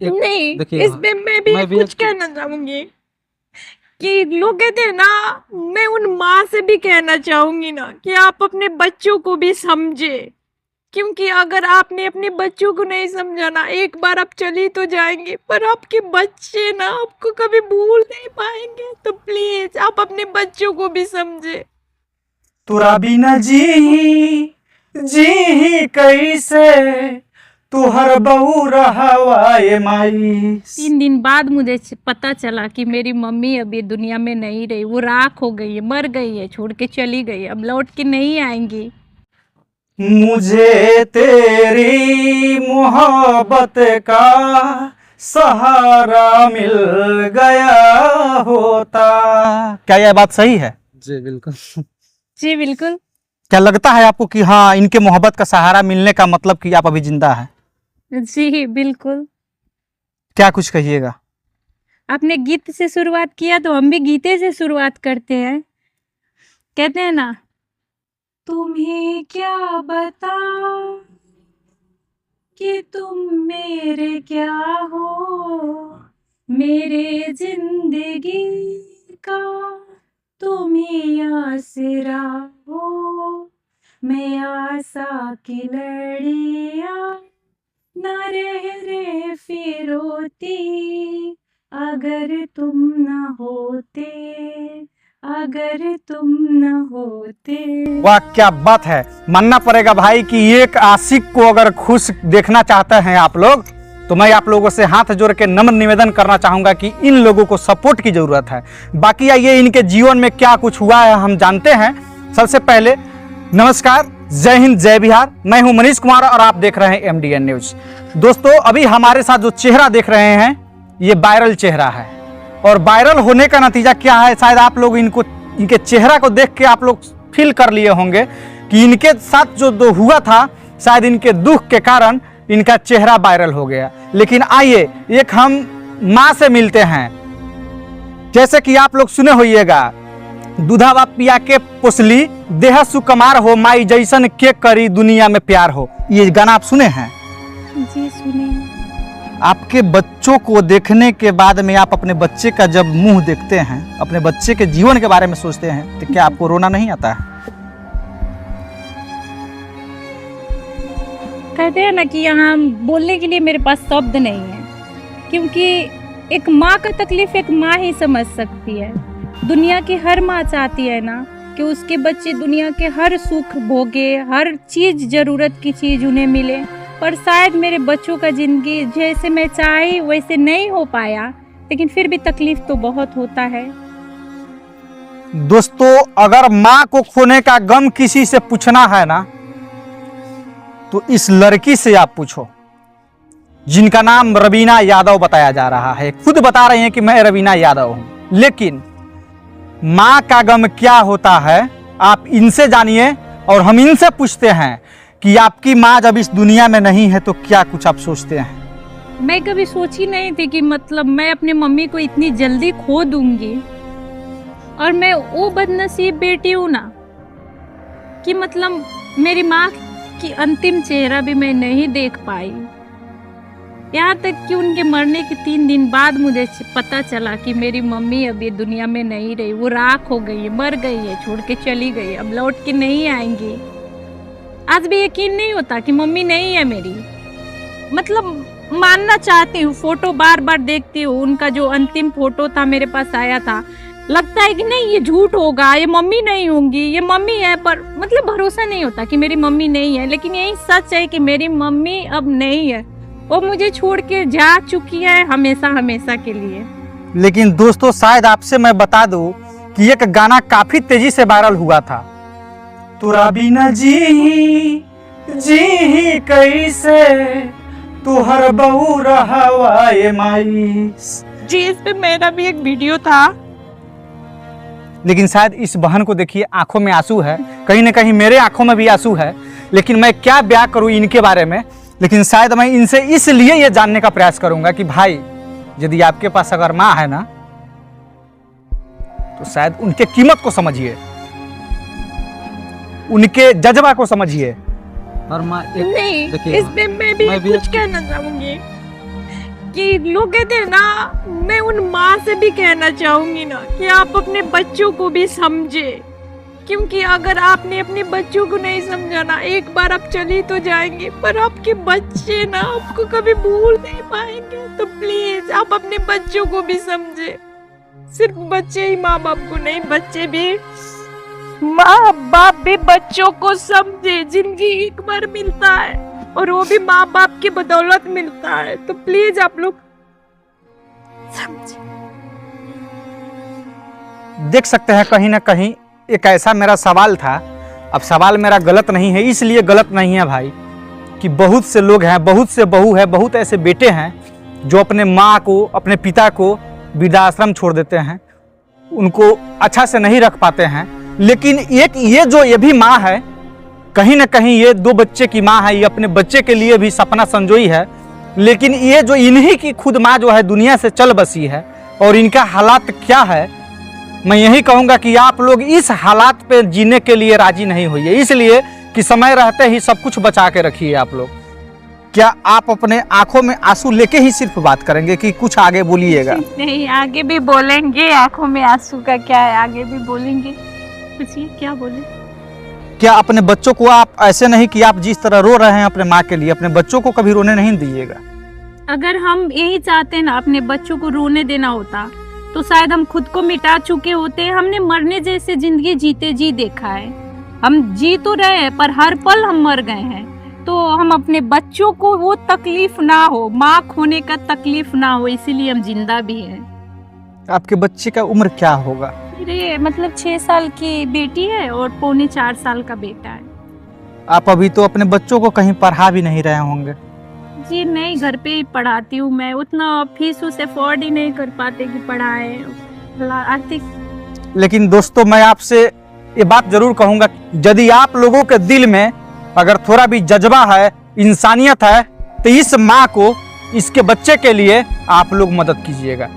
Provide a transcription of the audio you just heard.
नहीं, देखिए इसमें मैं भी कुछ कहना चाहूंगी कि लोग कहते हैं ना, मैं उन माँ से भी कहना चाहूंगी ना कि आप अपने बच्चों को भी समझे, क्योंकि अगर आपने अपने बच्चों को नहीं समझा ना, एक बार आप चली तो जाएंगे पर आपके बच्चे ना आपको कभी भूल नहीं पाएंगे। तो प्लीज आप अपने बच्चों को भी समझे। तुरा बिना जी कैसे, तुहर बहू रहावाए माई। 3 दिन बाद मुझे पता चला कि मेरी मम्मी अभी दुनिया में नहीं रही, वो राख हो गई है, मर गई है, छोड़ के चली गई है, अब लौट के नहीं आएंगी। मुझे तेरी मोहब्बत का सहारा मिल गया होता। क्या यह बात सही है? जी बिल्कुल। जी बिल्कुल। क्या लगता है आपको कि हाँ, इनके मोहब्बत का सहारा मिलने का मतलब कि आप अभी जिंदा हैं? जी बिल्कुल। क्या कुछ कहिएगा? आपने गीत से शुरुआत किया तो हम भी गीते से शुरुआत करते हैं। कहते हैं ना, तुम्हें क्या बता कि तुम मेरे क्या हो, मेरे जिंदगी का तुम ही आसरा हो, मैं आशा की लड़िया न रह रे फिरोती, अगर तुम न होते, अगर तुम न होते। वाह, क्या बात है। मानना पड़ेगा भाई कि एक आशिक को अगर खुश देखना चाहते हैं आप लोग, तो मैं आप लोगों से हाथ जोड़ के नम्र निवेदन करना चाहूंगा कि इन लोगों को सपोर्ट की जरूरत है। बाकी आइए इनके जीवन में क्या कुछ हुआ है हम जानते हैं। सबसे पहले नमस्कार, जय हिंद, जय बिहार। मैं हूं मनीष कुमार और आप देख रहे हैं MDN न्यूज। दोस्तों, अभी हमारे साथ जो चेहरा देख रहे हैं ये वायरल चेहरा है, और वायरल होने का नतीजा क्या है, शायद आप लोग इनके चेहरा को देख के आप लोग फील कर लिए होंगे कि इनके साथ जो हुआ था, शायद इनके दुख के कारण इनका चेहरा वायरल हो गया। लेकिन आइए एक हम माँ से मिलते हैं। जैसे कि आप लोग सुने होइएगा, दूधावा पिया के पोसली, देह सुकुमार हो, माई जैसन के करी दुनिया में प्यार हो। ये गाना आप सुने हैं? जी सुने। आपके बच्चों को देखने के बाद में आप अपने बच्चे का जब मुंह देखते हैं, अपने बच्चे के जीवन के बारे में सोचते हैं, तो क्या आपको रोना नहीं आता है? कहते हैं ना कि यहाँ बोलने के लिए मेरे पास शब्द नहीं है, क्योंकि एक माँ का तकलीफ एक माँ ही समझ सकती है। दुनिया की हर माँ चाहती है ना कि उसके बच्चे दुनिया के हर सुख भोगे, हर चीज, जरूरत की चीज उन्हें मिले, पर शायद मेरे बच्चों का जिंदगी जैसे मैं चाही वैसे नहीं हो पाया, लेकिन फिर भी तकलीफ तो बहुत होता है। दोस्तों, अगर माँ को खोने का गम किसी से पूछना है ना, तो इस लड़की से आप पूछो, जिनका नाम रवीना यादव बताया जा रहा है। खुद बता रही हैं कि मैं रवीना यादव हूं। लेकिन माँ का गम क्या होता है आप इनसे जानिए, और हम इनसे पूछते हैं कि आपकी माँ जब इस दुनिया में नहीं है तो क्या कुछ आप सोचते हैं? मैं कभी सोची नहीं थी कि मतलब मैं अपनी मम्मी को इतनी जल्दी खो दूंगी, और मैं वो बदनसीब बेटी हूँ ना कि मतलब मेरी माँ की अंतिम चेहरा भी मैं नहीं देख पाई। यहाँ तक कि उनके मरने के 3 दिन बाद मुझे पता चला कि मेरी मम्मी अभी दुनिया में नहीं रही, वो राख हो गई है, मर गई है, छोड़ के चली गई, अब लौट के नहीं आएंगी। आज भी यकीन नहीं होता कि मम्मी नहीं है मेरी। मतलब मानना चाहती हूँ, फोटो बार बार देखती हूँ, उनका जो अंतिम फोटो था मेरे पास आया था, लगता है कि नहीं ये झूठ होगा, ये मम्मी नहीं होंगी, ये मम्मी है, पर मतलब भरोसा नहीं होता कि मेरी मम्मी नहीं है। लेकिन यही सच है कि मेरी मम्मी अब नहीं है, वो मुझे छोड़ के जा चुकी है हमेशा हमेशा के लिए। लेकिन दोस्तों, शायद आपसे मैं बता दूं कि एक गाना काफी तेजी से वायरल हुआ था, तुरा बिना जी कैसे, तुहर बहू रहावाए माई। जी, इस पे मेरा भी एक वीडियो था। लेकिन शायद इस बहन को देखिए, आंखों में आंसू है, कहीं ना कहीं मेरे आंखों में भी आंसू है। लेकिन मैं क्या ब्याह करूं इनके बारे में। लेकिन शायद मैं इनसे इसलिए ये जानने का प्रयास करूंगा कि भाई, यदि आपके पास अगर माँ है ना, तो शायद उनके कीमत को समझिए, उनके जज्बा को समझिए। और माँ नहीं, इसमें मैं भी कुछ कहना चाहूंगी कि लोग कहते हैं ना, मैं उन माँ से भी कहना चाहूंगी ना कि आप अपने बच्चों को भी समझे, क्योंकि अगर आपने अपने बच्चों को नहीं समझा ना, एक बार आप चली तो जाएंगे पर आपके बच्चे ना आपको कभी भूल नहीं पाएंगे। तो प्लीज आप अपने बच्चों को भी समझे। सिर्फ बच्चे ही माँ बाप को नहीं, बच्चे भी माँ बाप भी बच्चों को समझे। जिंदगी एक बार मिलता है और वो भी माँ बाप की बदौलत मिलता है। तो प्लीज आप लोग समझे। देख सकते हैं कहीं ना कहीं एक ऐसा मेरा सवाल था। अब सवाल मेरा गलत नहीं है, इसलिए गलत नहीं है भाई कि बहुत से लोग हैं, बहुत से बहू है, बहुत ऐसे बेटे हैं जो अपने माँ को, अपने पिता को वृद्धाश्रम छोड़ देते हैं, उनको अच्छा से नहीं रख पाते हैं। लेकिन एक ये भी माँ है, कहीं ना कहीं ये 2 बच्चे की माँ है, ये अपने बच्चे के लिए भी सपना संजोई है। लेकिन ये जो इन्हीं की खुद माँ जो है दुनिया से चल बसी है, और इनका हालात क्या है, मैं यही कहूँगा कि आप लोग इस हालात पे जीने के लिए राजी नहीं होइए, इसलिए कि समय रहते ही सब कुछ बचा के रखिए आप लोग। क्या आप अपने आंखों में आंसू लेके ही सिर्फ बात करेंगे कि कुछ आगे बोलिएगा? नहीं, आगे भी बोलेंगे। आंखों में आंसू का क्या है, आगे भी बोलेंगे। पूछिए क्या बोले। क्या अपने बच्चों को आप ऐसे नहीं कि आप जिस तरह रो रहे हैं अपने माँ के लिए, अपने बच्चों को कभी रोने नहीं दीजिएगा? अगर हम यही चाहते ना अपने बच्चों को रोने देना होता तो शायद हम खुद को मिटा चुके होते। हमने मरने जैसे जिंदगी जीते जी देखा है। हम जी तो रहे हैं पर हर पल हम मर गए हैं। तो हम अपने बच्चों को वो तकलीफ ना हो, माँ खोने का तकलीफ ना हो, इसीलिए हम जिंदा भी हैं। आपके बच्चे का उम्र क्या होगा? मेरे मतलब 6 साल की बेटी है और पौने 4 साल का बेटा है। आप अभी तो अपने बच्चों को कहीं पढ़ा भी नहीं रहे होंगे? जी नहीं, घर पे ही पढ़ाती हूँ मैं। उतना फीस उसे अफोर्ड ही नहीं कर पाते कि पढ़ाए आर्थिक। लेकिन दोस्तों मैं आपसे ये बात जरूर कहूंगा, यदि आप लोगों के दिल में अगर थोड़ा भी जज्बा है, इंसानियत है, तो इस माँ को, इसके बच्चे के लिए आप लोग मदद कीजिएगा।